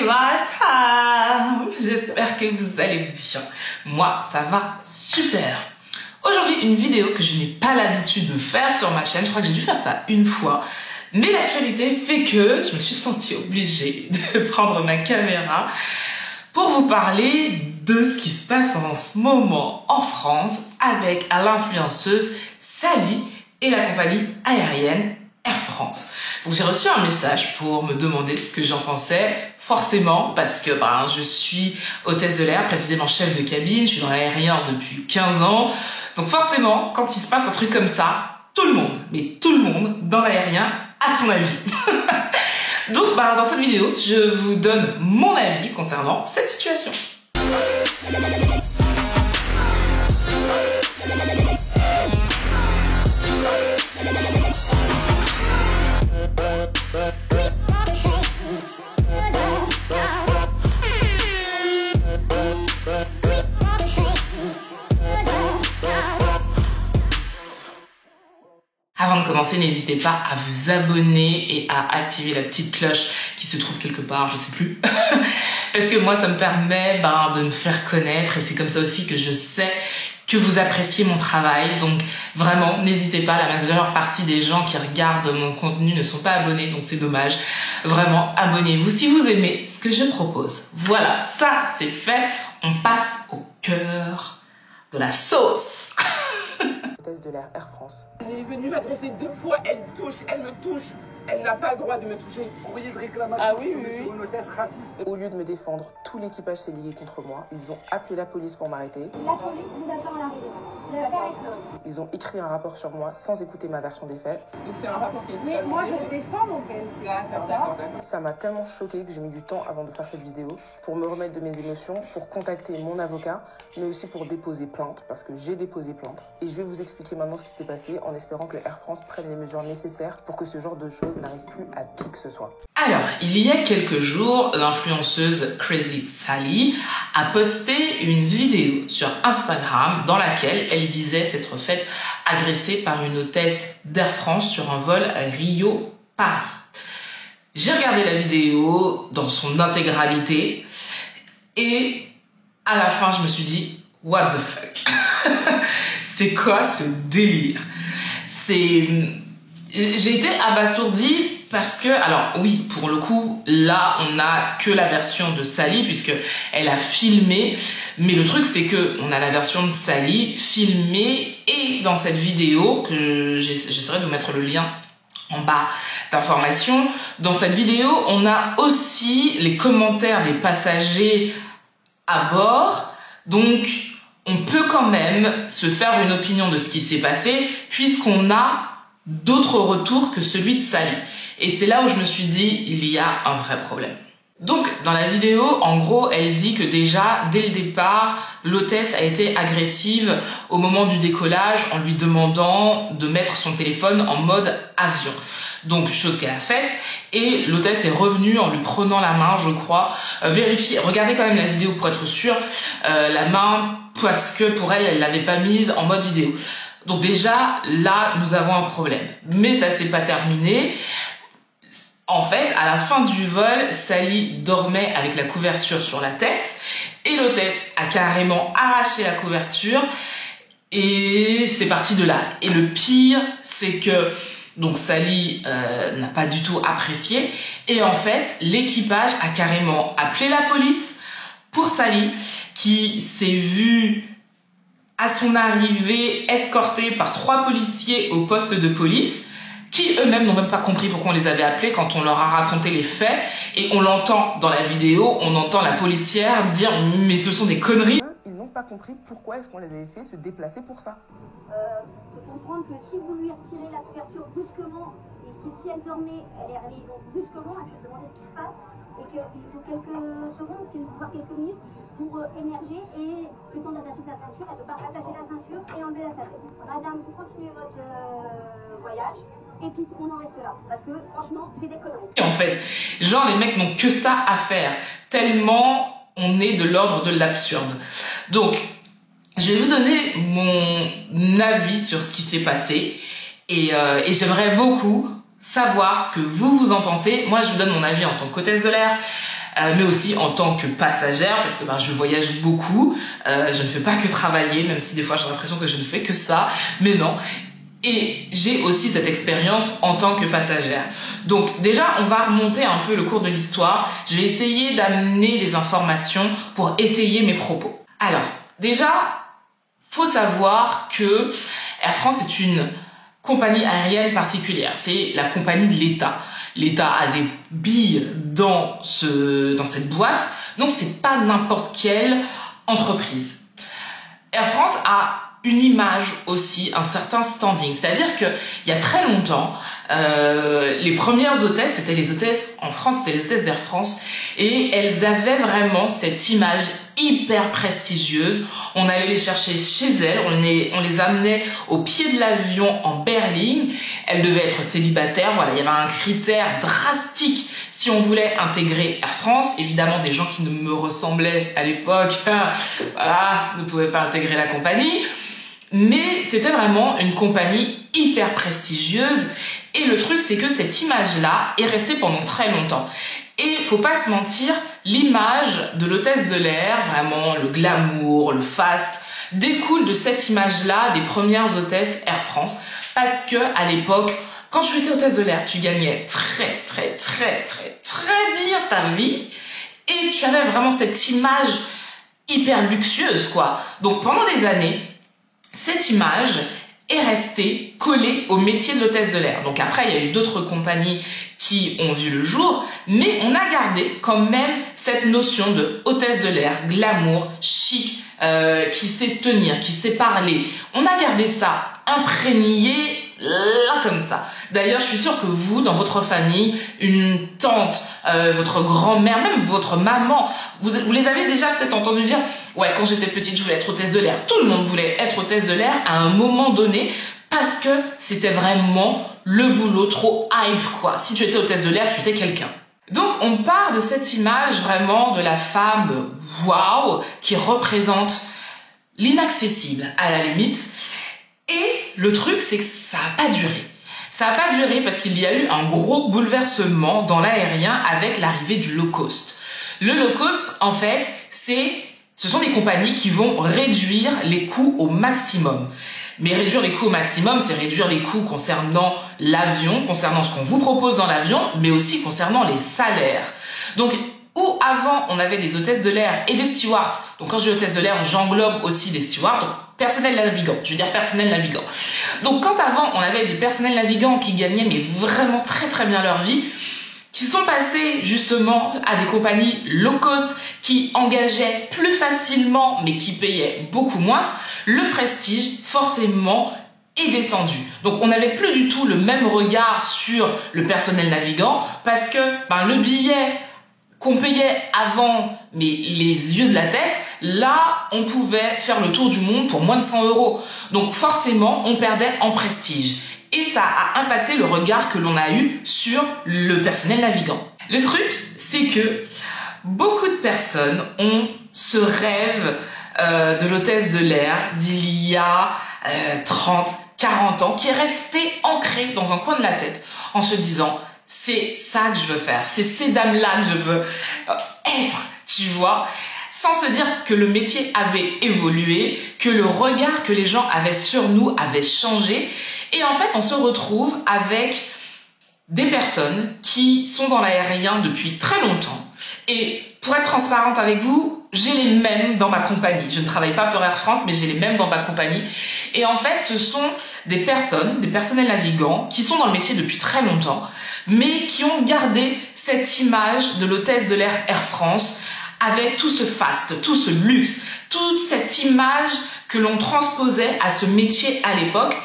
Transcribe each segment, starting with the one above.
Madame, j'espère que vous allez bien. Moi, ça va super. Aujourd'hui, une vidéo que je n'ai pas l'habitude de faire sur ma chaîne. Je crois que j'ai dû faire ça une fois. Mais l'actualité fait que je me suis sentie obligée de prendre ma caméra pour vous parler de ce qui se passe en ce moment en France avec l'influenceuse Sally et la compagnie aérienne Air France. Donc j'ai reçu un message pour me demander ce que j'en pensais, forcément parce que je suis hôtesse de l'air, précisément chef de cabine, je suis dans l'aérien depuis 15 ans. Donc forcément, quand il se passe un truc comme ça, tout le monde, mais tout le monde dans l'aérien a son avis. Donc dans cette vidéo, je vous donne mon avis concernant cette situation. Avant de commencer, n'hésitez pas à vous abonner et à activer la petite cloche qui se trouve quelque part, je sais plus. Parce que moi, ça me permet de me faire connaître et c'est comme ça aussi que je sais que vous appréciez mon travail. Donc vraiment, n'hésitez pas, la majeure partie des gens qui regardent mon contenu ne sont pas abonnés, donc c'est dommage. Vraiment, abonnez-vous si vous aimez ce que je propose. Voilà, ça c'est fait. On passe au cœur de la sauce. De l'air Air France. Elle est venue m'agresser 2 fois, elle me touche. Elle n'a pas le droit de me toucher. Courrier de réclamation oui. sur une hôtesse raciste. Au lieu de me défendre, tout l'équipage s'est lié contre moi. Ils ont appelé la police pour m'arrêter. La police vous attend à l'arrivée. Le verre est clos. Ils ont écrit un rapport sur moi sans écouter ma version des faits. Donc c'est un rapport qui est Mais moi je défends mon c'est là, d'accord. Ça m'a tellement choquée que j'ai mis du temps avant de faire cette vidéo pour me remettre de mes émotions, pour contacter mon avocat, mais aussi pour déposer plainte, parce que j'ai déposé plainte. Et je vais vous expliquer maintenant ce qui s'est passé en espérant que Air France prenne les mesures nécessaires pour que ce genre de choses n'arrive plus à qui que ce soit. Alors, il y a quelques jours, l'influenceuse Crazy Sally a posté une vidéo sur Instagram dans laquelle elle disait s'être faite agresser par une hôtesse d'Air France sur un vol Rio-Paris. J'ai regardé la vidéo dans son intégralité et à la fin, je me suis dit « What the fuck ?» C'est quoi ce délire? J'ai été abasourdie parce que, alors oui, pour le coup, là, on n'a que la version de Sally puisque elle a filmé. Mais le truc, c'est que on a la version de Sally filmée et dans cette vidéo que j'essaierai de vous mettre le lien en bas d'information. Dans cette vidéo, on a aussi les commentaires des passagers à bord. Donc, on peut quand même se faire une opinion de ce qui s'est passé puisqu'on a d'autres retours que celui de Sally. Et c'est là où je me suis dit, il y a un vrai problème. Donc, dans la vidéo, en gros, elle dit que déjà, dès le départ, l'hôtesse a été agressive au moment du décollage en lui demandant de mettre son téléphone en mode avion. Donc, chose qu'elle a faite. Et l'hôtesse est revenue en lui prenant la main, je crois. Vérifiez, regardez quand même la vidéo pour être sûr. La main, parce que pour elle, elle l'avait pas mise en mode vidéo. Donc déjà, là, nous avons un problème. Mais ça s'est pas terminé. En fait, à la fin du vol, Sally dormait avec la couverture sur la tête et l'hôtesse a carrément arraché la couverture et c'est parti de là. Et le pire, c'est que donc Sally n'a pas du tout apprécié et en fait, l'équipage a carrément appelé la police pour Sally qui s'est vue à son arrivée escortée par 3 policiers au poste de police qui eux-mêmes n'ont même pas compris pourquoi on les avait appelés quand on leur a raconté les faits. Et on l'entend dans la vidéo, on entend la policière dire « mais ce sont des conneries ». Ils n'ont pas compris pourquoi est-ce qu'on les avait fait se déplacer pour ça. Faut comprendre que si vous lui retirez la couverture brusquement et que si elle dormait, elle est réveillée donc brusquement, elle peut se demander ce qui se passe et qu'il faut quelques secondes, voire quelques minutes pour émerger et le temps d'attacher sa ceinture, elle ne peut pas attacher la ceinture et enlever la tête. Madame, vous continuez votre voyage. Et puis on en reste là, parce que franchement, c'est des conneries. Et en fait, genre les mecs n'ont que ça à faire, tellement on est de l'ordre de l'absurde. Donc, je vais vous donner mon avis sur ce qui s'est passé, et j'aimerais beaucoup savoir ce que vous en pensez. Moi, je vous donne mon avis en tant qu'hôtesse de l'air, mais aussi en tant que passagère, parce que je voyage beaucoup, je ne fais pas que travailler, même si des fois j'ai l'impression que je ne fais que ça, mais non. Et j'ai aussi cette expérience en tant que passagère. Donc déjà, on va remonter un peu le cours de l'histoire. Je vais essayer d'amener des informations pour étayer mes propos. Alors, déjà, faut savoir que Air France est une compagnie aérienne particulière. C'est la compagnie de l'État. L'État a des billes dans cette boîte, donc c'est pas n'importe quelle entreprise. Air France a une image aussi, un certain standing. C'est-à-dire que il y a très longtemps, les premières hôtesses, c'était les hôtesses en France, c'était les hôtesses d'Air France, et elles avaient vraiment cette image hyper prestigieuse. On allait les chercher chez elles, on les amenait au pied de l'avion en berline. Elles devaient être célibataires. Voilà, il y avait un critère drastique si on voulait intégrer Air France. Évidemment, des gens qui ne me ressemblaient à l'époque, voilà, ne pouvaient pas intégrer la compagnie. Mais c'était vraiment une compagnie hyper prestigieuse. Et le truc, c'est que cette image-là est restée pendant très longtemps. Et faut pas se mentir, l'image de l'hôtesse de l'air, vraiment le glamour, le faste, découle de cette image-là des premières hôtesses Air France. Parce que à l'époque, quand tu étais hôtesse de l'air, tu gagnais très bien ta vie. Et tu avais vraiment cette image hyper luxueuse, quoi. Donc pendant des années, cette image est restée collée au métier de l'hôtesse de l'air. Donc après, il y a eu d'autres compagnies qui ont vu le jour, mais on a gardé quand même cette notion de hôtesse de l'air, glamour, chic, qui sait se tenir, qui sait parler. On a gardé ça imprégné là comme ça. D'ailleurs, je suis sûre que vous, dans votre famille, une tante, votre grand-mère, même votre maman, vous les avez déjà peut-être entendu dire « Ouais, quand j'étais petite, je voulais être hôtesse de l'air. » Tout le monde voulait être hôtesse de l'air à un moment donné parce que c'était vraiment le boulot trop hype, quoi. Si tu étais hôtesse de l'air, tu étais quelqu'un. Donc, on part de cette image vraiment de la femme waouh qui représente l'inaccessible à la limite. Et le truc, c'est que ça n'a pas duré. Ça n'a pas duré parce qu'il y a eu un gros bouleversement dans l'aérien avec l'arrivée du low cost. Le low cost, en fait, ce sont des compagnies qui vont réduire les coûts au maximum. Mais réduire les coûts au maximum, c'est réduire les coûts concernant l'avion, concernant ce qu'on vous propose dans l'avion, mais aussi concernant les salaires. Donc, où avant, on avait des hôtesses de l'air et des stewards. Donc, quand je dis hôtesse de l'air, j'englobe aussi les stewards. Donc, personnel navigant. Je veux dire personnel navigant. Donc, quand avant, on avait des personnels navigants qui gagnaient, mais vraiment très bien leur vie, qui sont passés justement à des compagnies low cost qui engageaient plus facilement mais qui payaient beaucoup moins, le prestige forcément est descendu. Donc on n'avait plus du tout le même regard sur le personnel navigant parce que le billet qu'on payait avant mais les yeux de la tête, là on pouvait faire le tour du monde pour moins de 100 €. Donc forcément on perdait en prestige. Et ça a impacté le regard que l'on a eu sur le personnel navigant. Le truc, c'est que beaucoup de personnes ont ce rêve de l'hôtesse de l'air d'il y a 30, 40 ans qui est resté ancré dans un coin de la tête en se disant « c'est ça que je veux faire, c'est ces dames-là que je veux être », tu vois, sans se dire que le métier avait évolué, que le regard que les gens avaient sur nous avait changé. Et en fait, on se retrouve avec des personnes qui sont dans l'aérien depuis très longtemps. Et pour être transparente avec vous, j'ai les mêmes dans ma compagnie. Je ne travaille pas pour Air France, mais j'ai les mêmes dans ma compagnie. Et en fait, ce sont des personnes, des personnels navigants, qui sont dans le métier depuis très longtemps, mais qui ont gardé cette image de l'hôtesse de l'air Air France, avec tout ce faste, tout ce luxe, toute cette image que l'on transposait à ce métier à l'époque,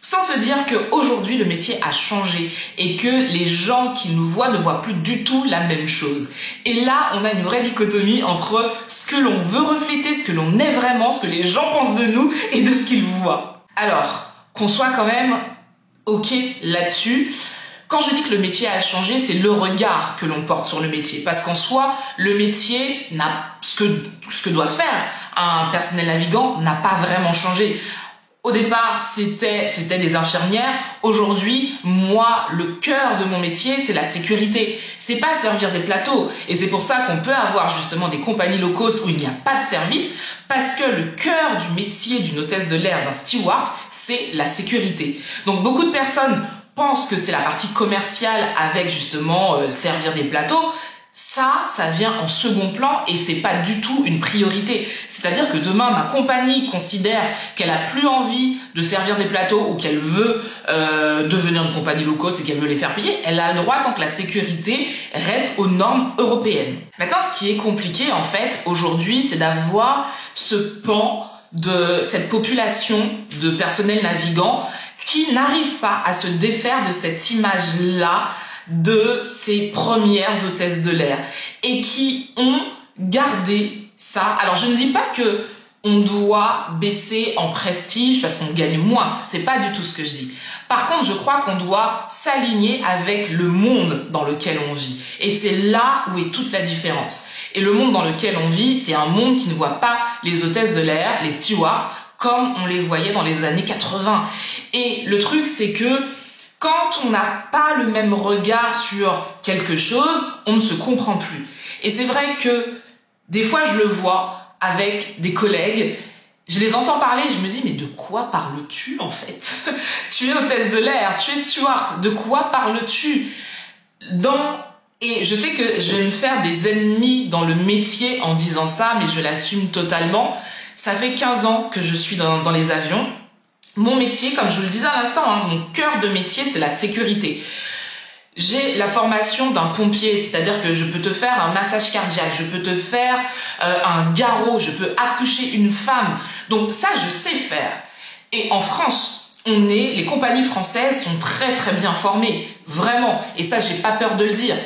sans se dire qu'aujourd'hui le métier a changé et que les gens qui nous voient ne voient plus du tout la même chose. Et là, on a une vraie dichotomie entre ce que l'on veut refléter, ce que l'on est vraiment, ce que les gens pensent de nous et de ce qu'ils voient. Alors, qu'on soit quand même ok là-dessus. Quand je dis que le métier a changé, c'est le regard que l'on porte sur le métier. Parce qu'en soi, le métier n'a ce que doit faire un personnel navigant n'a pas vraiment changé. Au départ, c'était des infirmières. Aujourd'hui, moi, le cœur de mon métier, c'est la sécurité. C'est pas servir des plateaux. Et c'est pour ça qu'on peut avoir justement des compagnies low cost où il n'y a pas de service, parce que le cœur du métier d'une hôtesse de l'air, d'un steward, c'est la sécurité. Donc beaucoup de personnes pensent que c'est la partie commerciale avec justement servir des plateaux. Ça vient en second plan et c'est pas du tout une priorité. C'est-à-dire que demain, ma compagnie considère qu'elle a plus envie de servir des plateaux ou qu'elle veut devenir une compagnie low cost et qu'elle veut les faire payer, elle a le droit tant que la sécurité reste aux normes européennes. Maintenant, ce qui est compliqué en fait aujourd'hui, c'est d'avoir ce pan de cette population de personnel navigant qui n'arrive pas à se défaire de cette image-là de ces premières hôtesses de l'air et qui ont gardé ça. Alors je ne dis pas que on doit baisser en prestige parce qu'on gagne moins, c'est pas du tout ce que je dis. Par contre, je crois qu'on doit s'aligner avec le monde dans lequel on vit. Et c'est là où est toute la différence. Et le monde dans lequel on vit, c'est un monde qui ne voit pas les hôtesses de l'air, les stewards, comme on les voyait dans les années 80. Et le truc, c'est que quand on n'a pas le même regard sur quelque chose, on ne se comprend plus. Et c'est vrai que des fois, je le vois avec des collègues, je les entends parler et je me dis, mais de quoi parles-tu en fait? Tu es hôtesse de l'air, tu es steward, de quoi parles-tu? Et je sais que je vais me faire des ennemis dans le métier en disant ça, mais je l'assume totalement. Ça fait 15 ans que je suis dans les avions. Mon métier, comme je vous le disais à l'instant, mon cœur de métier, c'est la sécurité. J'ai la formation d'un pompier, c'est-à-dire que je peux te faire un massage cardiaque, je peux te faire un garrot, je peux accoucher une femme. Donc ça, je sais faire. Et en France, les compagnies françaises sont très très bien formées, vraiment. Et ça, j'ai pas peur de le dire.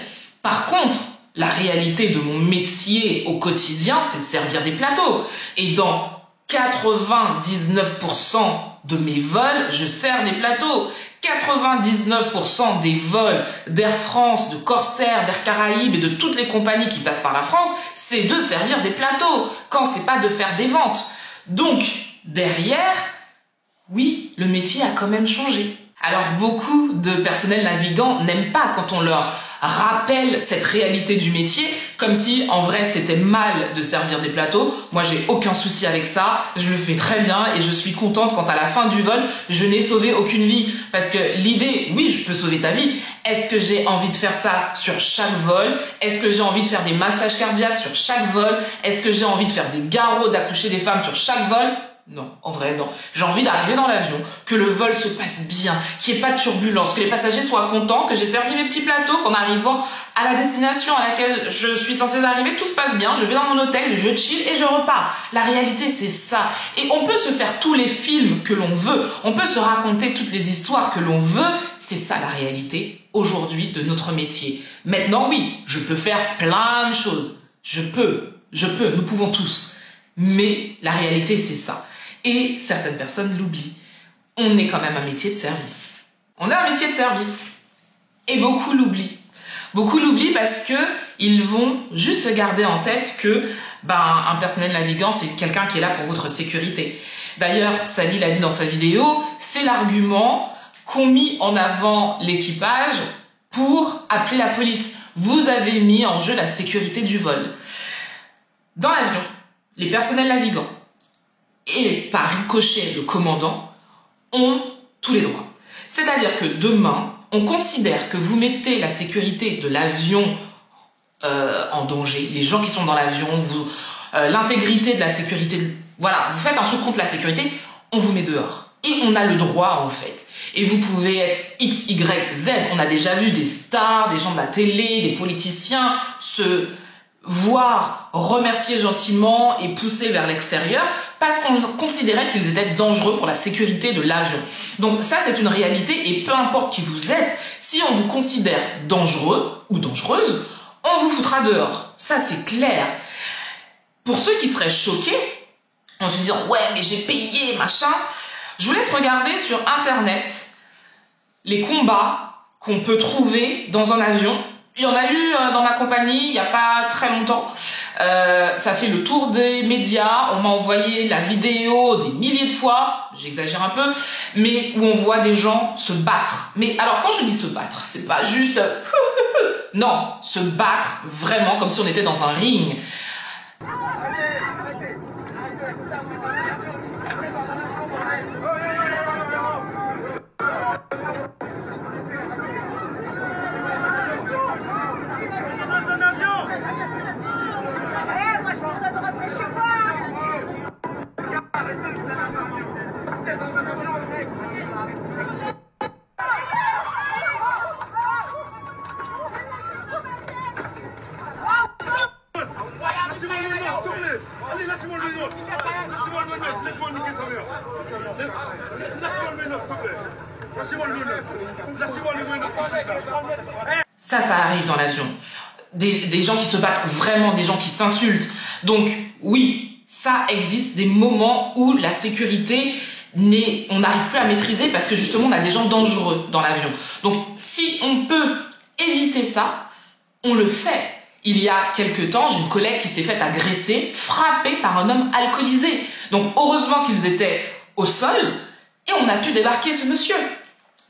Par contre, la réalité de mon métier au quotidien, c'est de servir des plateaux. Et dans 99% de mes vols, je sers des plateaux. 99% des vols d'Air France, de Corsair, d'Air Caraïbes et de toutes les compagnies qui passent par la France, c'est de servir des plateaux, quand c'est pas de faire des ventes. Donc, derrière, oui, le métier a quand même changé. Alors, beaucoup de personnels navigants n'aiment pas quand on leur rappelle cette réalité du métier, comme si en vrai c'était mal de servir des plateaux. Moi j'ai aucun souci avec ça, je le fais très bien et je suis contente quand à la fin du vol je n'ai sauvé aucune vie, parce que l'idée, oui, je peux sauver ta vie. Est-ce que j'ai envie de faire ça sur chaque vol? Est-ce que j'ai envie de faire des massages cardiaques sur chaque vol? Est-ce que j'ai envie de faire des garrots, d'accoucher des femmes sur chaque vol? Non, en vrai, non. J'ai envie d'arriver dans l'avion, que le vol se passe bien, qu'il n'y ait pas de turbulence, que les passagers soient contents, que j'ai servi mes petits plateaux, qu'en arrivant à la destination à laquelle je suis censée arriver, tout se passe bien, je vais dans mon hôtel, je chill et je repars. La réalité, c'est ça. Et on peut se faire tous les films que l'on veut, on peut se raconter toutes les histoires que l'on veut, c'est ça la réalité aujourd'hui de notre métier. Maintenant, oui, je peux faire plein de choses. Je peux, nous pouvons tous. Mais la réalité, c'est ça. Et certaines personnes l'oublient. On est quand même un métier de service. On est un métier de service. Et beaucoup l'oublient. Beaucoup l'oublient parce que ils vont juste garder en tête que un personnel navigant, c'est quelqu'un qui est là pour votre sécurité. D'ailleurs, Sally l'a dit dans sa vidéo, c'est l'argument qu'ont mis en avant l'équipage pour appeler la police. Vous avez mis en jeu la sécurité du vol. Dans l'avion, les personnels navigants et par ricochet le commandant ont tous les droits. C'est-à-dire que demain, on considère que vous mettez la sécurité de l'avion en danger, les gens qui sont dans l'avion, l'intégrité de la sécurité, voilà, vous faites un truc contre la sécurité, on vous met dehors. Et on a le droit en fait. Et vous pouvez être X, Y, Z. On a déjà vu des stars, des gens de la télé, des politiciens se voir remercier gentiment et pousser vers l'extérieur parce qu'on considérait qu'ils étaient dangereux pour la sécurité de l'avion. Donc ça, c'est une réalité et peu importe qui vous êtes, si on vous considère dangereux ou dangereuse, on vous foutra dehors. Ça, c'est clair. Pour ceux qui seraient choqués, en se disant « Ouais, mais j'ai payé, machin », je vous laisse regarder sur Internet les combats qu'on peut trouver dans un avion. Il y en a eu dans ma compagnie il n'y a pas très longtemps. Ça fait le tour des médias. On m'a envoyé la vidéo des milliers de fois, j'exagère un peu, mais où on voit des gens se battre. Mais alors quand je dis se battre, c'est pas juste non, se battre vraiment comme si on était dans un ring. Ça arrive dans l'avion. Des gens qui se battent vraiment, des gens qui s'insultent. Donc, oui, ça existe des moments où la sécurité, on n'arrive plus à maîtriser parce que justement, on a des gens dangereux dans l'avion. Donc, si on peut éviter ça, on le fait. Il y a quelques temps, j'ai une collègue qui s'est fait agresser, frappée par un homme alcoolisé. Donc, heureusement qu'ils étaient au sol et on a pu débarquer ce monsieur.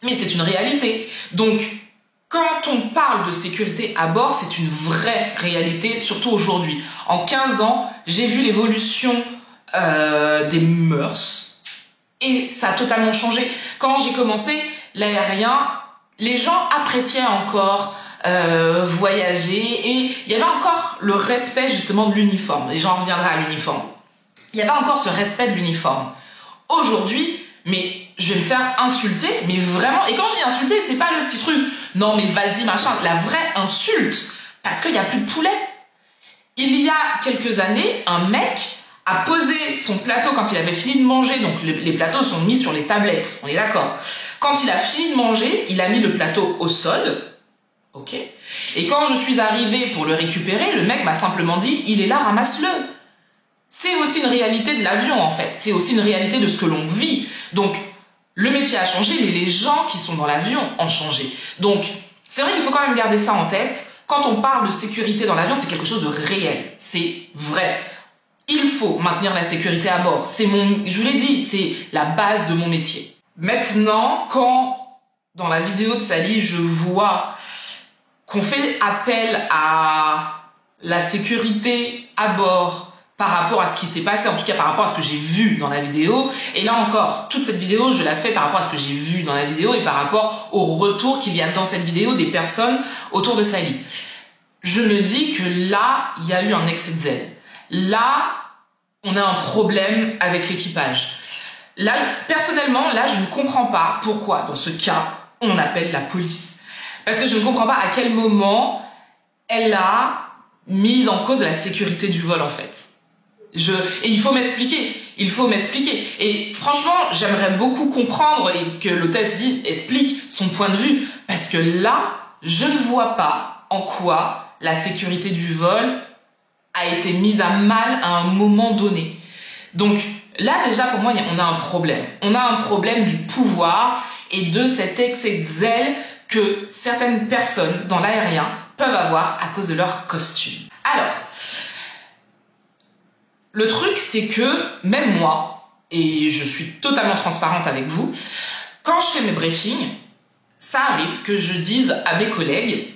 Mais c'est une réalité. Donc, quand on parle de sécurité à bord, c'est une vraie réalité, surtout aujourd'hui. En 15 ans, j'ai vu l'évolution des mœurs et ça a totalement changé. Quand j'ai commencé l'aérien, les gens appréciaient encore voyager et il y avait encore le respect justement de l'uniforme. Et j'en reviendrai à l'uniforme. Il y avait encore ce respect de l'uniforme. Aujourd'hui, mais je vais me faire insulter, mais vraiment, et quand je dis insulter, c'est pas le petit truc, non mais vas-y machin, la vraie insulte, parce qu'il y a plus de poulet. Il y a quelques années, un mec a posé son plateau quand il avait fini de manger, donc les plateaux sont mis sur les tablettes, on est d'accord. Quand il a fini de manger, il a mis le plateau au sol, ok, et quand je suis arrivée pour le récupérer, le mec m'a simplement dit, il est là, ramasse-le. C'est aussi une réalité de l'avion en fait, c'est aussi une réalité de ce que l'on vit. Donc, le métier a changé, mais les gens qui sont dans l'avion ont changé. Donc, c'est vrai qu'il faut quand même garder ça en tête. Quand on parle de sécurité dans l'avion, c'est quelque chose de réel. C'est vrai. Il faut maintenir la sécurité à bord. Je vous l'ai dit, c'est la base de mon métier. Maintenant, quand dans la vidéo de Sally, je vois qu'on fait appel à la sécurité à bord par rapport à ce qui s'est passé, en tout cas par rapport à ce que j'ai vu dans la vidéo. Et là encore, toute cette vidéo, je la fais par rapport à ce que j'ai vu dans la vidéo et par rapport au retour qu'il y a dans cette vidéo des personnes autour de Sally. Je me dis que là, il y a eu un excès de zèle. Là, on a un problème avec l'équipage. Là, personnellement, là, je ne comprends pas pourquoi, dans ce cas, on appelle la police. Parce que je ne comprends pas à quel moment elle a mis en cause la sécurité du vol, en fait. Et il faut m'expliquer. Et franchement, j'aimerais beaucoup comprendre et que l'hôtesse explique son point de vue. Parce que là, je ne vois pas en quoi la sécurité du vol a été mise à mal à un moment donné. Donc là, déjà, pour moi, on a un problème. On a un problème du pouvoir et de cet excès de zèle que certaines personnes dans l'aérien peuvent avoir à cause de leur costume. Alors, le truc, c'est que même moi, et je suis totalement transparente avec vous, quand je fais mes briefings, ça arrive que je dise à mes collègues,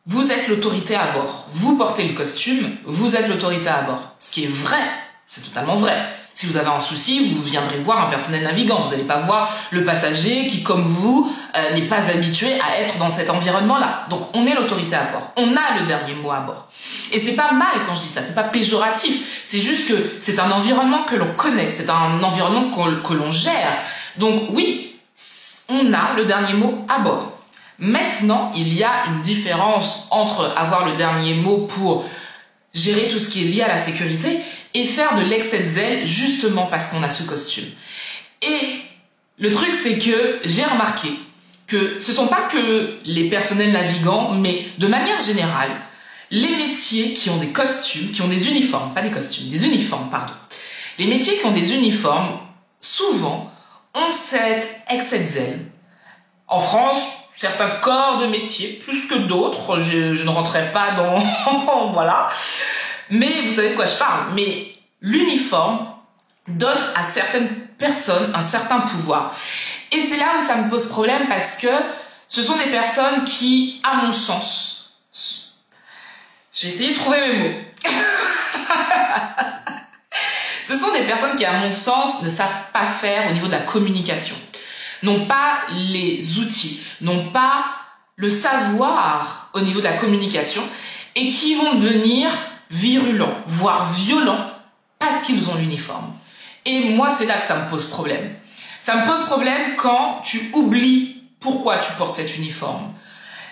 vous êtes l'autorité à bord. Vous portez le costume, vous êtes l'autorité à bord. Ce qui est vrai, c'est totalement vrai. Si vous avez un souci, vous viendrez voir un personnel navigant. Vous n'allez pas voir le passager qui, comme vous, n'est pas habitué à être dans cet environnement-là. Donc, on est l'autorité à bord. On a le dernier mot à bord. Et c'est pas mal quand je dis ça, c'est pas péjoratif. C'est juste que c'est un environnement que l'on connaît, c'est un environnement que l'on gère. Donc, oui, on a le dernier mot à bord. Maintenant, il y a une différence entre avoir le dernier mot pour gérer tout ce qui est lié à la sécurité et faire de l'excès de zèle justement parce qu'on a ce costume. Et le truc, c'est que j'ai remarqué que ce sont pas que les personnels navigants, mais de manière générale, les métiers qui ont des costumes, qui ont des uniformes, pas des costumes, des uniformes, pardon. Les métiers qui ont des uniformes, souvent, ont cet excès de zèle. En France, certains corps de métier, plus que d'autres, je ne rentrerai pas dans... voilà. Mais vous savez de quoi je parle. Mais l'uniforme donne à certaines personnes un certain pouvoir. Et c'est là où ça me pose problème parce que ce sont des personnes qui, à mon sens, je vais essayer de trouver mes mots. Ce sont des personnes qui, à mon sens, ne savent pas faire au niveau de la communication. N'ont pas les outils, n'ont pas le savoir au niveau de la communication et qui vont devenir virulents, voire violents parce qu'ils ont l'uniforme. Et moi, c'est là que ça me pose problème. Ça me pose problème quand tu oublies pourquoi tu portes cet uniforme.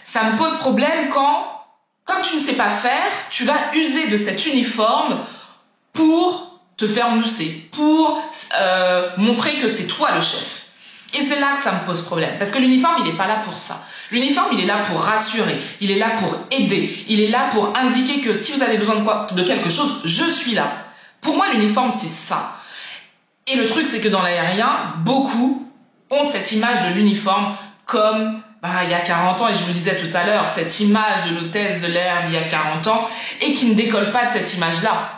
Ça me pose problème quand, comme tu ne sais pas faire, tu vas user de cet uniforme pour te faire mousser, pour montrer que c'est toi le chef. Et c'est là que ça me pose problème. Parce que l'uniforme, il n'est pas là pour ça. L'uniforme, il est là pour rassurer. Il est là pour aider. Il est là pour indiquer que si vous avez besoin de quelque chose, je suis là. Pour moi, l'uniforme, c'est ça. Et le truc, c'est que dans l'aérien, beaucoup ont cette image de l'uniforme comme il y a 40 ans, et je vous le disais tout à l'heure, cette image de l'hôtesse de l'air d'il y a 40 ans, et qui ne décolle pas de cette image-là.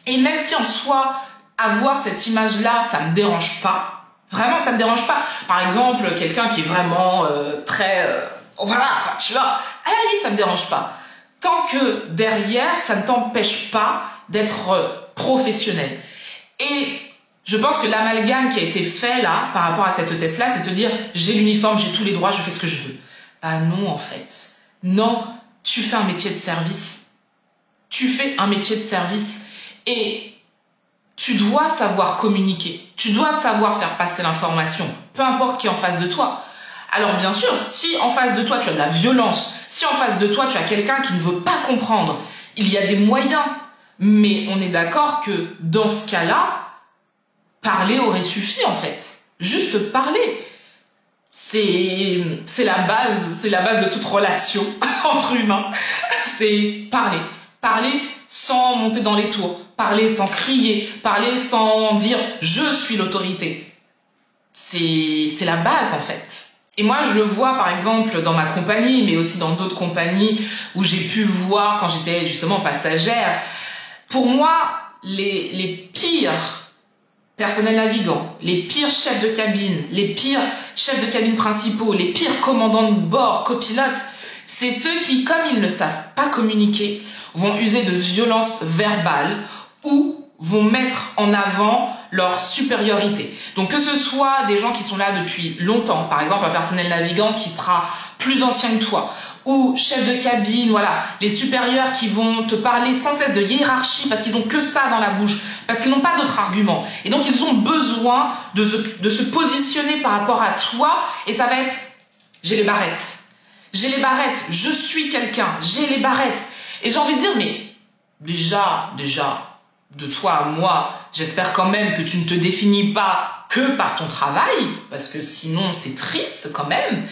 Et même si en soi, avoir cette image-là, ça me dérange pas. Vraiment, ça me dérange pas. Par exemple, quelqu'un qui est vraiment voilà, quoi, tu vois, à la limite, ça me dérange pas. Tant que derrière, ça ne t'empêche pas d'être professionnel. Et je pense que l'amalgame qui a été fait là, par rapport à cette hôtesse-là, c'est de dire, j'ai l'uniforme, j'ai tous les droits, je fais ce que je veux. Bah non, en fait. Non, tu fais un métier de service. Tu fais un métier de service. Et tu dois savoir communiquer. Tu dois savoir faire passer l'information. Peu importe qui est en face de toi. Alors bien sûr, si en face de toi, tu as de la violence, si en face de toi, tu as quelqu'un qui ne veut pas comprendre, il y a des moyens. Mais on est d'accord que dans ce cas-là, parler aurait suffi en fait. Juste parler. C'est la base de toute relation entre humains. C'est parler. Parler sans monter dans les tours. Parler sans crier. Parler sans dire « je suis l'autorité ». C'est la base en fait. Et moi, je le vois par exemple dans ma compagnie, mais aussi dans d'autres compagnies où j'ai pu voir quand j'étais justement passagère. Pour moi, les pires personnels navigants, les pires chefs de cabine, les pires chefs de cabine principaux, les pires commandants de bord, copilotes, c'est ceux qui, comme ils ne savent pas communiquer, vont user de violence verbale ou vont mettre en avant leur supériorité. Donc que ce soit des gens qui sont là depuis longtemps, par exemple un personnel navigant qui sera plus ancien que toi, ou chef de cabine, voilà, les supérieurs qui vont te parler sans cesse de hiérarchie parce qu'ils ont que ça dans la bouche, parce qu'ils n'ont pas d'autres arguments. Et donc ils ont besoin de se positionner par rapport à toi, et ça va être « j'ai les barrettes ». J'ai les barrettes, je suis quelqu'un, j'ai les barrettes. Et j'ai envie de dire, mais déjà, de toi à moi, j'espère quand même que tu ne te définis pas que par ton travail, parce que sinon c'est triste quand même.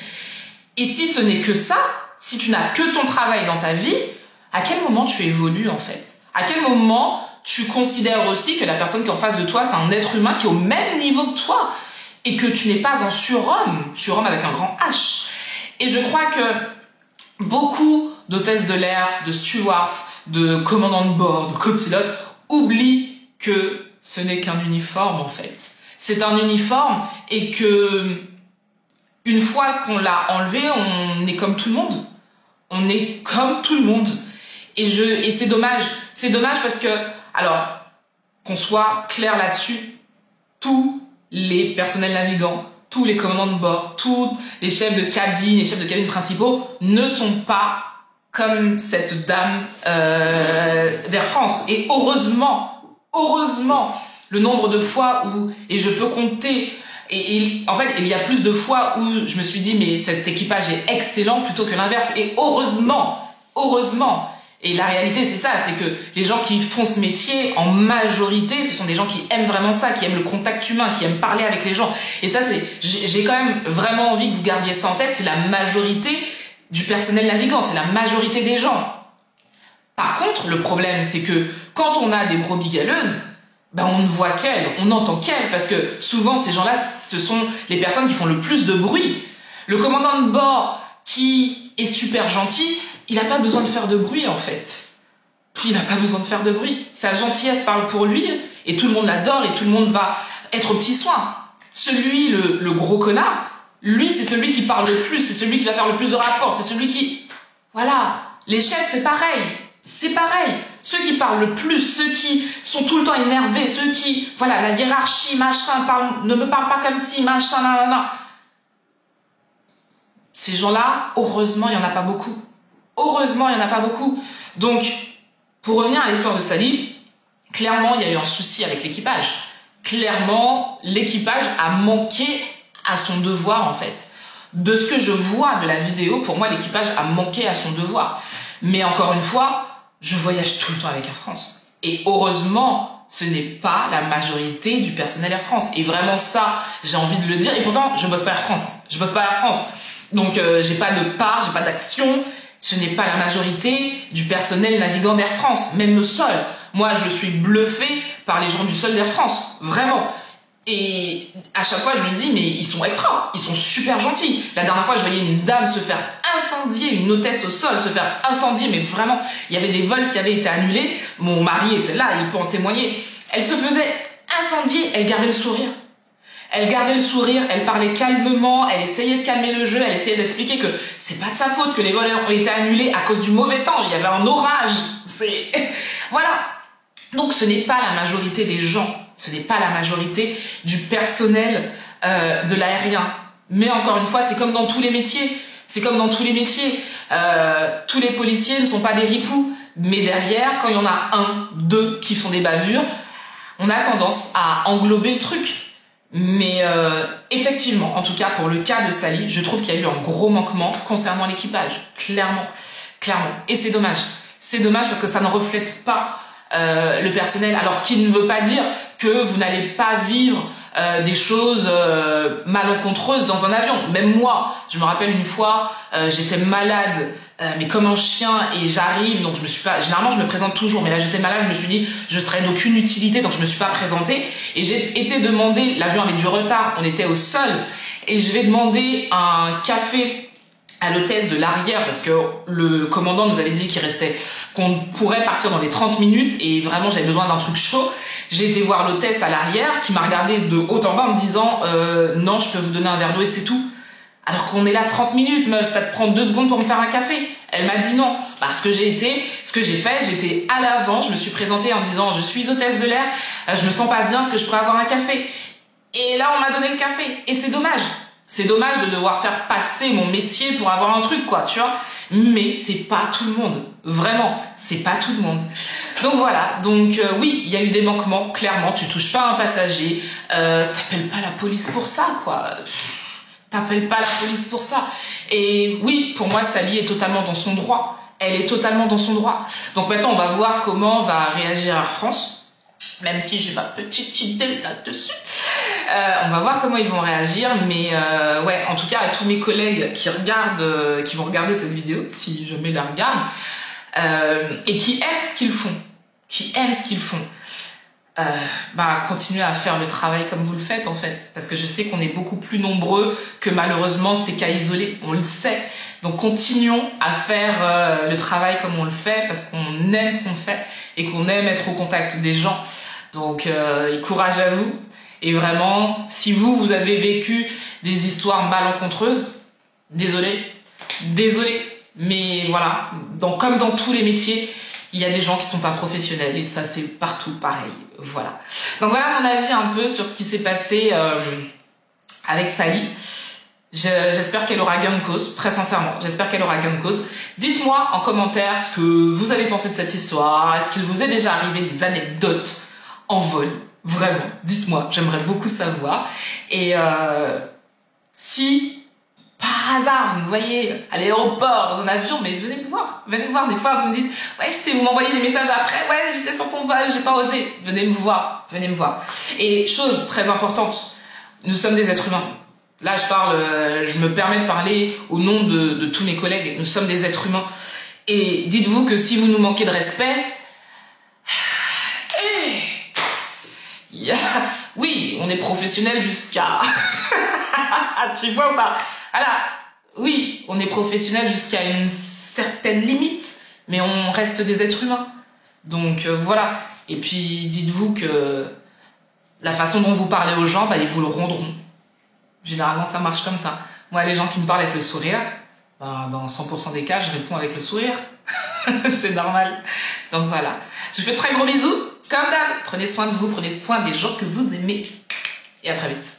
Et si ce n'est que ça, si tu n'as que ton travail dans ta vie, à quel moment tu évolues en fait? À quel moment tu considères aussi que la personne qui est en face de toi, c'est un être humain qui est au même niveau que toi, et que tu n'es pas un surhomme avec un grand H. Et je crois que beaucoup d'hôtesses de l'air, de stewards, de commandants de bord, de copilotes oublient que ce n'est qu'un uniforme en fait. C'est un uniforme et que une fois qu'on l'a enlevé, on est comme tout le monde. On est comme tout le monde. Et c'est dommage. C'est dommage parce que, alors, qu'on soit clair là-dessus, tous les personnels navigants, tous les commandants de bord, tous les chefs de cabine principaux ne sont pas comme cette dame d'Air France. Et heureusement, le nombre de fois où, et je peux compter, et en fait, il y a plus de fois où je me suis dit, mais cet équipage est excellent plutôt que l'inverse. Et heureusement. Et la réalité, c'est ça, c'est que les gens qui font ce métier, en majorité, ce sont des gens qui aiment vraiment ça, qui aiment le contact humain, qui aiment parler avec les gens. Et ça, j'ai quand même vraiment envie que vous gardiez ça en tête, c'est la majorité du personnel navigant, c'est la majorité des gens. Par contre, le problème, c'est que quand on a des brebis galeuses, on ne voit qu'elles, on n'entend qu'elles, parce que souvent, ces gens-là, ce sont les personnes qui font le plus de bruit. Le commandant de bord, qui est super gentil, il n'a pas besoin de faire de bruit, en fait. il n'a pas besoin de faire de bruit. Sa gentillesse parle pour lui et tout le monde l'adore et tout le monde va être au petit soin. Celui, le gros connard, lui, c'est celui qui parle le plus, c'est celui qui va faire le plus de rapports, c'est celui qui... Voilà, les chefs, c'est pareil. C'est pareil. Ceux qui parlent le plus, ceux qui sont tout le temps énervés, ceux qui... Voilà, la hiérarchie, machin, ne me parle pas comme si, machin, nanana. Ces gens-là, heureusement, il n'y en a pas beaucoup. Heureusement, il n'y en a pas beaucoup. Donc, pour revenir à l'histoire de Sally, clairement, il y a eu un souci avec l'équipage. Clairement, l'équipage a manqué à son devoir, en fait. De ce que je vois de la vidéo, pour moi, l'équipage a manqué à son devoir. Mais encore une fois, je voyage tout le temps avec Air France. Et heureusement, ce n'est pas la majorité du personnel Air France. Et vraiment ça, j'ai envie de le dire. Et pourtant, je bosse pas Air France. Je bosse pas Air France. Donc, j'ai pas de part, j'ai pas d'action. Ce n'est pas la majorité du personnel navigant d'Air France. Même le sol. Moi, je suis bluffée par les gens du sol d'Air France. Vraiment. Et à chaque fois, je me dis, mais ils sont extra, ils sont super gentils. La dernière fois, je voyais une dame se faire incendier, une hôtesse au sol se faire incendier, mais vraiment, il y avait des vols qui avaient été annulés. Mon mari était là, il peut en témoigner. Elle se faisait incendier, elle gardait le sourire. Elle gardait le sourire, elle parlait calmement, elle essayait de calmer le jeu, elle essayait d'expliquer que c'est pas de sa faute que les vols ont été annulés à cause du mauvais temps, il y avait un orage. Voilà. Donc ce n'est pas la majorité des gens. Ce n'est pas la majorité du personnel de l'aérien. Mais encore une fois, c'est comme dans tous les métiers. C'est comme dans tous les métiers. Tous les policiers ne sont pas des ripoux. Mais derrière, quand il y en a un, deux qui font des bavures, on a tendance à englober le truc. Mais effectivement, en tout cas pour le cas de Sally, je trouve qu'il y a eu un gros manquement concernant l'équipage. Clairement. Clairement. Et c'est dommage. C'est dommage parce que ça ne reflète pas le personnel. Alors, ce qui ne veut pas dire que vous n'allez pas vivre des choses malencontreuses dans un avion. Même moi, je me rappelle une fois, j'étais malade, mais comme un chien, et j'arrive, donc je me suis pas... Généralement, je me présente toujours, mais là, j'étais malade, je me suis dit, je serais d'aucune utilité, donc je me suis pas présentée. Et j'ai été demander, l'avion avait du retard, on était au sol, et je vais demander un café à l'hôtesse de l'arrière, parce que le commandant nous avait dit qu'on pourrait partir dans les 30 minutes, et vraiment j'avais besoin d'un truc chaud. J'ai été voir l'hôtesse à l'arrière, qui m'a regardé de haut en bas en me disant non, je peux vous donner un verre d'eau et c'est tout. Alors qu'on est là 30 minutes, meuf, ça te prend 2 secondes pour me faire un café. Elle m'a dit non. Parce que j'ai fait, j'étais à l'avant, je me suis présentée en disant je suis hôtesse de l'air, je me sens pas bien, est-ce que je pourrais avoir un café? Et là on m'a donné le café. Et c'est dommage. C'est dommage de devoir faire passer mon métier pour avoir un truc, quoi, tu vois. Mais c'est pas tout le monde. Vraiment, c'est pas tout le monde. Donc voilà. Donc oui, il y a eu des manquements, clairement. Tu touches pas un passager. T'appelles pas la police pour ça, quoi. T'appelles pas la police pour ça. Et oui, pour moi, Sally est totalement dans son droit. Elle est totalement dans son droit. Donc maintenant, on va voir comment va réagir Air France. Même si j'ai ma petite idée là-dessus. On va voir comment ils vont réagir, mais ouais, en tout cas à tous mes collègues qui vont regarder cette vidéo, si jamais ils la regardent, et qui aiment ce qu'ils font, continuez à faire le travail comme vous le faites en fait, parce que je sais qu'on est beaucoup plus nombreux que malheureusement ces cas isolés, on le sait. Donc continuons à faire le travail comme on le fait, parce qu'on aime ce qu'on fait et qu'on aime être au contact des gens. Donc courage à vous. Et vraiment, si vous avez vécu des histoires malencontreuses, désolé, mais voilà, comme dans tous les métiers, il y a des gens qui sont pas professionnels et ça c'est partout pareil, voilà. Donc voilà mon avis un peu sur ce qui s'est passé avec Sally. J'espère qu'elle aura gain de cause, très sincèrement, j'espère qu'elle aura gain de cause. Dites-moi en commentaire ce que vous avez pensé de cette histoire, est-ce qu'il vous est déjà arrivé des anecdotes en vol? Vraiment, dites-moi, j'aimerais beaucoup savoir. Et si, par hasard, vous me voyez à l'aéroport, dans un avion, mais venez me voir. Des fois, vous me dites, ouais, vous m'envoyez des messages après, ouais, j'étais sur ton vol, j'ai pas osé. Venez me voir. Et chose très importante, nous sommes des êtres humains. Là, je me permets de parler au nom de tous mes collègues. Nous sommes des êtres humains. Et dites-vous que si vous nous manquez de respect, oui, on est professionnel jusqu'à... tu vois ou pas? Voilà. Oui, on est professionnel jusqu'à une certaine limite, mais on reste des êtres humains. Donc voilà. Et puis dites-vous que la façon dont vous parlez aux gens, bah, ils vous le rendront. Généralement, ça marche comme ça. Moi, les gens qui me parlent avec le sourire, ben, dans 100% des cas, je réponds avec le sourire. C'est normal. Donc voilà. Je vous fais de très gros bisous. Comme d'hab, prenez soin de vous, prenez soin des gens que vous aimez. Et à très vite.